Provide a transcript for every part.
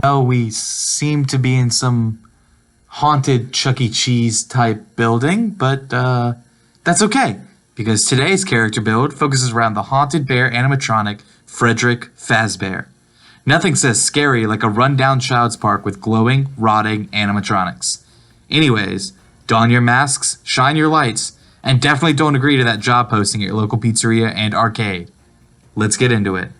Well, we seem to be in some haunted Chuck E. Cheese type building, but that's okay, because today's character build focuses around the haunted bear animatronic Freddy Fazbear. Nothing says scary like a rundown child's park with glowing, rotting animatronics. Anyways, don your masks, shine your lights, and definitely don't agree to that job posting at your local pizzeria and arcade. Let's get into it.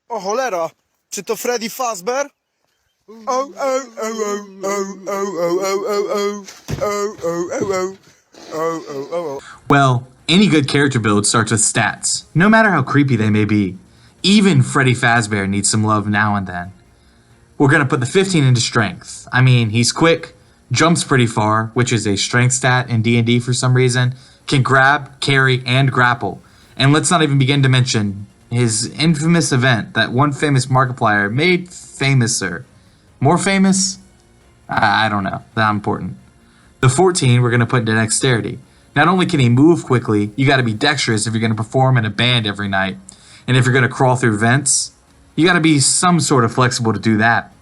O cholera, czy to Freddy Fazbear? Well, any good character build starts with stats, no matter how creepy they may be. Even Freddy Fazbear needs some love now and then. We're gonna put the 15 into strength. I mean, he's quick, jumps pretty far, which is a strength stat in D&D for some reason, can grab, carry, and grapple. And let's not even begin to mention his infamous event that one famous Markiplier made famouser. More famous? I don't know. Not important. The 14 we're going to put into dexterity. Not only can he move quickly, you got to be dexterous if you're going to perform in a band every night. And if you're going to crawl through vents, you got to be some sort of flexible to do that.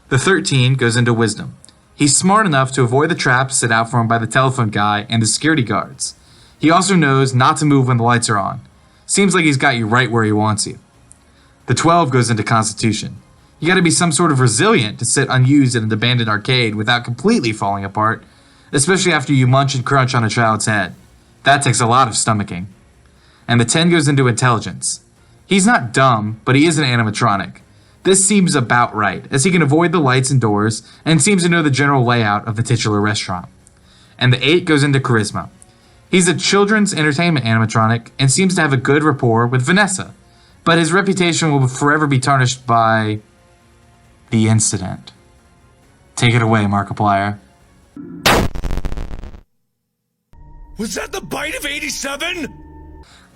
The 13 goes into wisdom. He's smart enough to avoid the traps set out for him by the telephone guy and the security guards. He also knows not to move when the lights are on. Seems like he's got you right where he wants you. The 12 goes into constitution. You gotta be some sort of resilient to sit unused in an abandoned arcade without completely falling apart, especially after you munch and crunch on a child's head. That takes a lot of stomaching. And the 10 goes into intelligence. He's not dumb, but he is an animatronic. This seems about right, as he can avoid the lights and doors and seems to know the general layout of the titular restaurant. And the 8 goes into charisma. He's a children's entertainment animatronic and seems to have a good rapport with Vanessa, but his reputation will forever be tarnished by the incident. Take it away, Markiplier. Was that the bite of 87?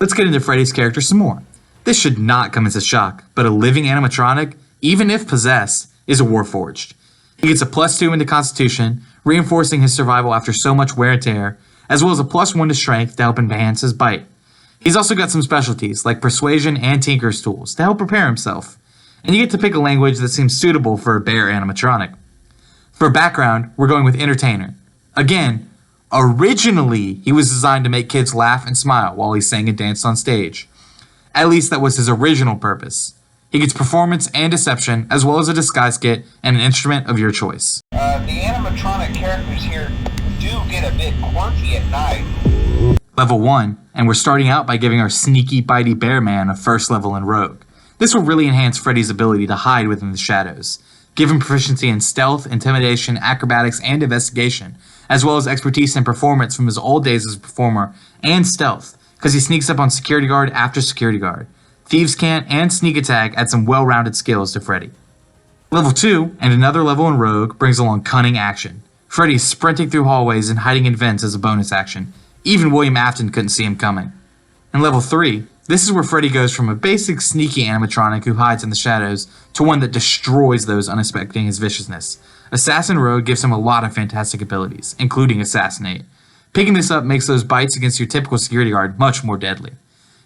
Let's get into Freddy's character some more. This should not come as a shock, but a living animatronic, even if possessed, is a warforged. He gets a +2 into Constitution, reinforcing his survival after so much wear and tear, as well as a +1 to Strength to help enhance his bite. He's also got some specialties, like Persuasion and Tinker's tools, to help prepare himself. And you get to pick a language that seems suitable for a bear animatronic. For background, we're going with Entertainer. Again, originally he was designed to make kids laugh and smile while he sang and danced on stage. At least that was his original purpose. He gets Performance and Deception, as well as a disguise kit and an instrument of your choice. The animatronic characters here do get a bit quirky at night. Level 1, and we're starting out by giving our sneaky bitey bear man a first level in Rogue. This will really enhance Freddy's ability to hide within the shadows. Give him proficiency in stealth, intimidation, acrobatics, and investigation, as well as expertise and performance from his old days as a performer, and stealth, because he sneaks up on security guard after security guard. Thieves' Cant and Sneak Attack add some well-rounded skills to Freddy. Level 2, and another level in Rogue, brings along Cunning Action. Freddy's sprinting through hallways and hiding in vents as a bonus action. Even William Afton couldn't see him coming. And level 3, this is where Freddy goes from a basic sneaky animatronic who hides in the shadows to one that destroys those unexpecting his viciousness. Assassin Rogue gives him a lot of fantastic abilities, including Assassinate. Picking this up makes those bites against your typical security guard much more deadly.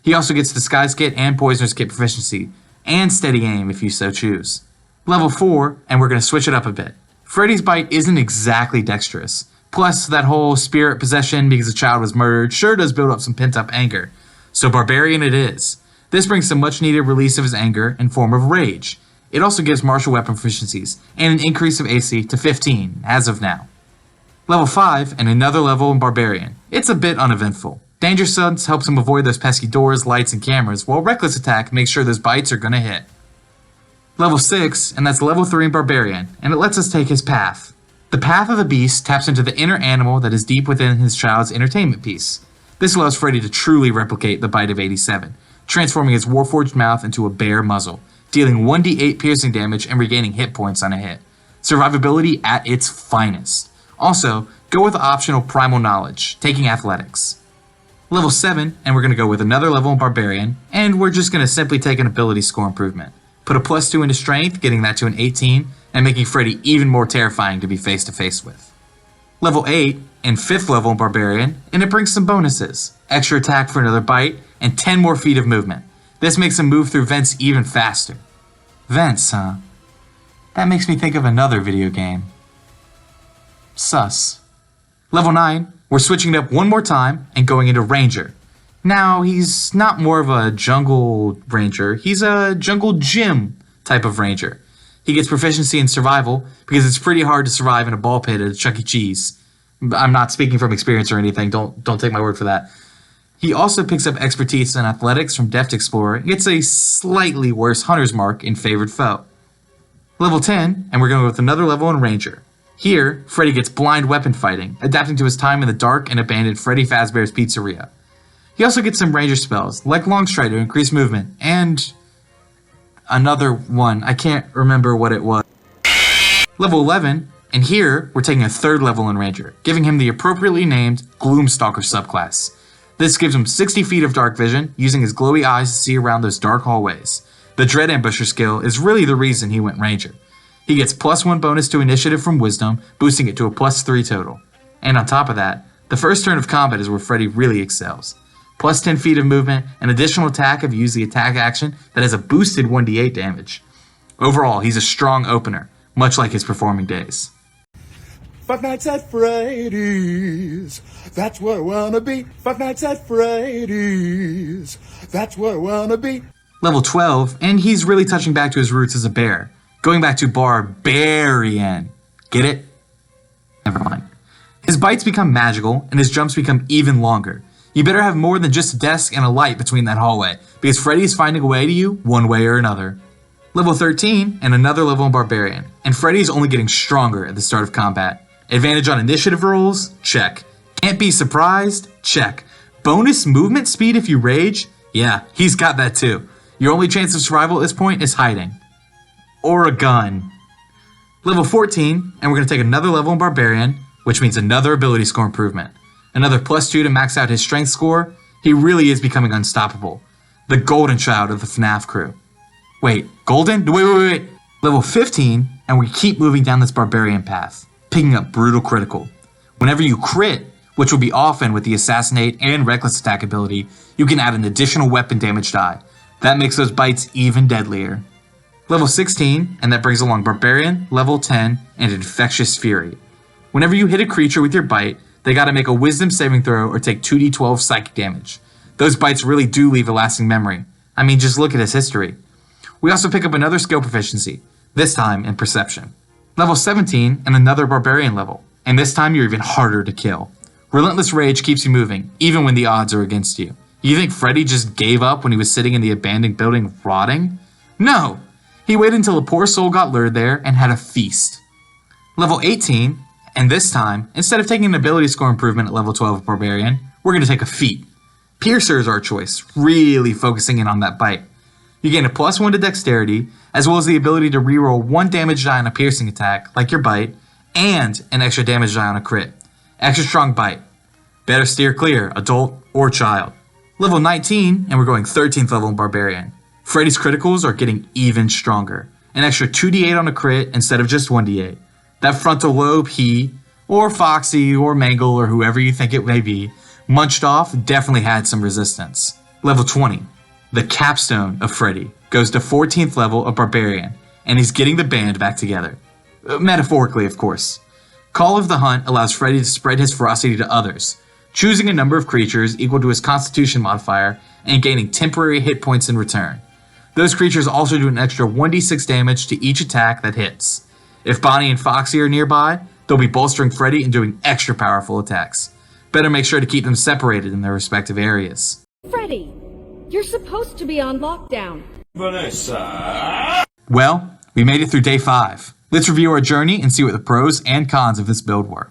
He also gets Disguise Kit and Poisoner's Kit proficiency, and Steady Aim if you so choose. Level 4, and we're going to switch it up a bit. Freddy's bite isn't exactly dexterous. Plus, that whole spirit possession because a child was murdered sure does build up some pent-up anger. So Barbarian it is. This brings some much-needed release of his anger in form of rage. It also gives martial weapon proficiencies, and an increase of AC to 15, as of now. Level 5, and another level in Barbarian. It's a bit uneventful. Danger Sense helps him avoid those pesky doors, lights, and cameras, while Reckless Attack makes sure those bites are gonna hit. Level 6, and that's level 3 in Barbarian, and it lets us take his path. The Path of the Beast taps into the inner animal that is deep within his child's entertainment piece. This allows Freddy to truly replicate the bite of 87, transforming his warforged mouth into a bare muzzle, dealing 1d8 piercing damage and regaining hit points on a hit. Survivability at its finest. Also, go with the optional Primal Knowledge, taking Athletics. Level 7, and we're going to go with another level in Barbarian, and we're just going to simply take an ability score improvement. Put a +2 into Strength, getting that to an 18, and making Freddy even more terrifying to be face to face with. Level 8, and 5th level Barbarian, and it brings some bonuses. Extra attack for another bite, and 10 more feet of movement. This makes him move through vents even faster. Vents, huh? That makes me think of another video game. Sus. Level 9, we're switching it up one more time and going into Ranger. Now, he's not more of a jungle ranger, he's a jungle gym type of ranger. He gets proficiency in survival because it's pretty hard to survive in a ball pit at a Chuck E. Cheese. I'm not speaking from experience or anything, don't take my word for that. He also picks up expertise in athletics from Deft Explorer and gets a slightly worse hunter's mark in Favored Foe. Level 10, and we're going with another level in Ranger. Here, Freddy gets blind weapon fighting, adapting to his time in the dark and abandoned Freddy Fazbear's Pizzeria. He also gets some Ranger spells, like Longstride to increase movement, and another one, I can't remember what it was. Level 11, and here, we're taking a 3rd level in Ranger, giving him the appropriately named Gloomstalker subclass. This gives him 60 feet of dark vision, using his glowy eyes to see around those dark hallways. The Dread Ambusher skill is really the reason he went Ranger. He gets +1 bonus to initiative from Wisdom, boosting it to a +3 total. And on top of that, the first turn of combat is where Freddy really excels. +10 feet of movement, an additional attack if you use the attack action that has a boosted 1d8 damage. Overall, he's a strong opener, much like his performing days. Five Nights at Freddy's, that's where I wanna be. Five Nights at Freddy's, that's where I wanna be. Level 12, and he's really touching back to his roots as a bear. Going back to Barbarian. Get it? Never mind. His bites become magical, and his jumps become even longer. You better have more than just a desk and a light between that hallway, because Freddy is finding a way to you one way or another. Level 13, and another level in Barbarian, and Freddy is only getting stronger at the start of combat. Advantage on initiative rolls? Check. Can't be surprised? Check. Bonus movement speed if you rage? Yeah, he's got that too. Your only chance of survival at this point is hiding. Or a gun. Level 14, and we're going to take another level in Barbarian, which means another ability score improvement. Another +2 to max out his strength score. He really is becoming unstoppable. The golden child of the FNAF crew. Wait, golden? Wait. Level 15, and we keep moving down this Barbarian path, picking up Brutal Critical. Whenever you crit, which will be often with the Assassinate and Reckless Attack ability, you can add an additional weapon damage die. That makes those bites even deadlier. Level 16, and that brings along Barbarian, Level 10, and Infectious Fury. Whenever you hit a creature with your bite, they gotta make a Wisdom saving throw or take 2d12 psychic damage. Those bites really do leave a lasting memory. I mean, just look at his history. We also pick up another skill proficiency, this time in Perception. Level 17, and another Barbarian level, and this time you're even harder to kill. Relentless Rage keeps you moving, even when the odds are against you. You think Freddy just gave up when he was sitting in the abandoned building rotting? No! He waited until a poor soul got lured there and had a feast. Level 18, and this time, instead of taking an ability score improvement at level 12 of Barbarian, we're going to take a feat. Piercer is our choice, really focusing in on that bite. You gain a +1 to dexterity, as well as the ability to reroll 1 damage die on a piercing attack, like your bite, and an extra damage die on a crit. Extra strong bite. Better steer clear, adult or child. Level 19, and we're going 13th level in Barbarian. Freddy's criticals are getting even stronger. An extra 2d8 on a crit instead of just 1d8. That frontal lobe he, or Foxy, or Mangle, or whoever you think it may be, munched off definitely had some resistance. Level 20. The capstone of Freddy goes to 14th level of Barbarian, and he's getting the band back together. Metaphorically, of course. Call of the Hunt allows Freddy to spread his ferocity to others, choosing a number of creatures equal to his Constitution modifier and gaining temporary hit points in return. Those creatures also do an extra 1d6 damage to each attack that hits. If Bonnie and Foxy are nearby, they'll be bolstering Freddy and doing extra powerful attacks. Better make sure to keep them separated in their respective areas. Freddy, you're supposed to be on lockdown. Vanessa! Well, we made it through day 5. Let's review our journey and see what the pros and cons of this build were.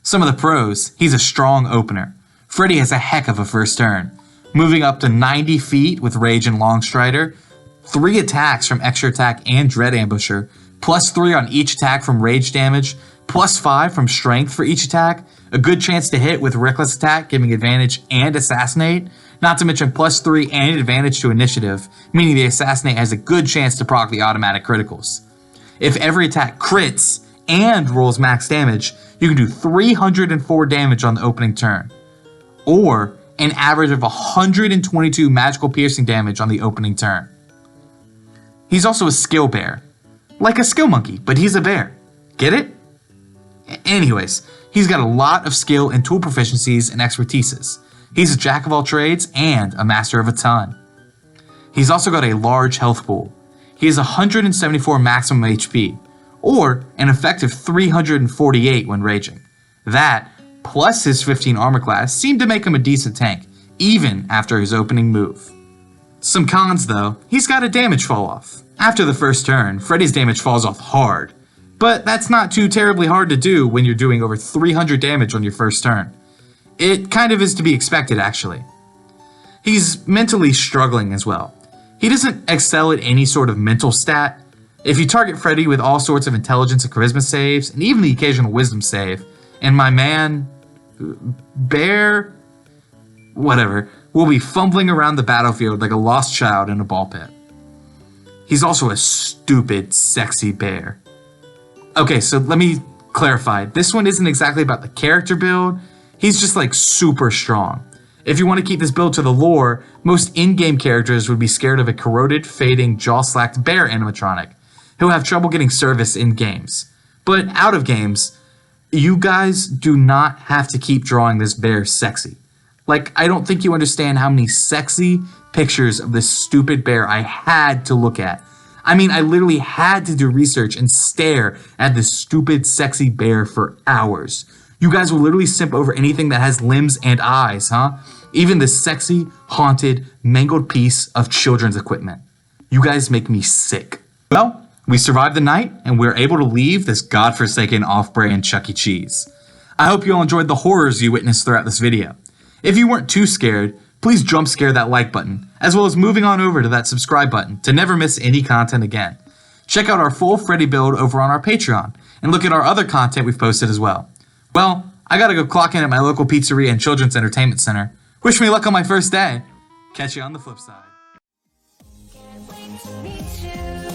Some of the pros: he's a strong opener. Freddy has a heck of a first turn, moving up to 90 feet with Rage and Longstrider, 3 attacks from Extra Attack and Dread Ambusher, +3 on each attack from Rage damage, +5 from Strength for each attack, a good chance to hit with Reckless Attack giving advantage and Assassinate, not to mention +3 and advantage to Initiative, meaning the Assassinate has a good chance to proc the automatic criticals. If every attack crits and rolls max damage, You can do 304 damage on the opening turn, or an average of 122 magical piercing damage on the opening turn. He's also a skill bear. Like a skill monkey, but he's a bear. Get it? Anyways, he's got a lot of skill and tool proficiencies and expertises. He's a jack of all trades and a master of a ton. He's also got a large health pool. He has 174 maximum HP, or an effective 348 when raging. That, plus his 15 armor class, seemed to make him a decent tank, even after his opening move. Some cons though, he's got a damage fall off. After the first turn, Freddy's damage falls off hard, but that's not too terribly hard to do when you're doing over 300 damage on your first turn. It kind of is to be expected actually. He's mentally struggling as well. He doesn't excel at any sort of mental stat. If you target Freddy with all sorts of intelligence and charisma saves, and even the occasional wisdom save, and my man, Bear, whatever, will be fumbling around the battlefield like a lost child in a ball pit. He's also a stupid, sexy bear. Okay, so let me clarify. This one isn't exactly about the character build. He's just like super strong. If you want to keep this build to the lore, most in-game characters would be scared of a corroded, fading, jaw-slacked bear animatronic who have trouble getting service in games. But out of games, you guys do not have to keep drawing this bear sexy. Like, I don't think you understand how many sexy pictures of this stupid bear I had to look at. I mean, I literally had to do research and stare at this stupid, sexy bear for hours. You guys will literally simp over anything that has limbs and eyes, huh? Even this sexy, haunted, mangled piece of children's equipment. You guys make me sick. Well, we survived the night, and we're able to leave this godforsaken off-brand Chuck E. Cheese. I hope you all enjoyed the horrors you witnessed throughout this video. If you weren't too scared, please jump scare that like button, as well as moving on over to that subscribe button to never miss any content again. Check out our full Freddy build over on our Patreon, and look at our other content we've posted as well. Well, I gotta go clock in at my local pizzeria and children's entertainment center. Wish me luck on my first day. Catch you on the flip side. Can't wait to meet you.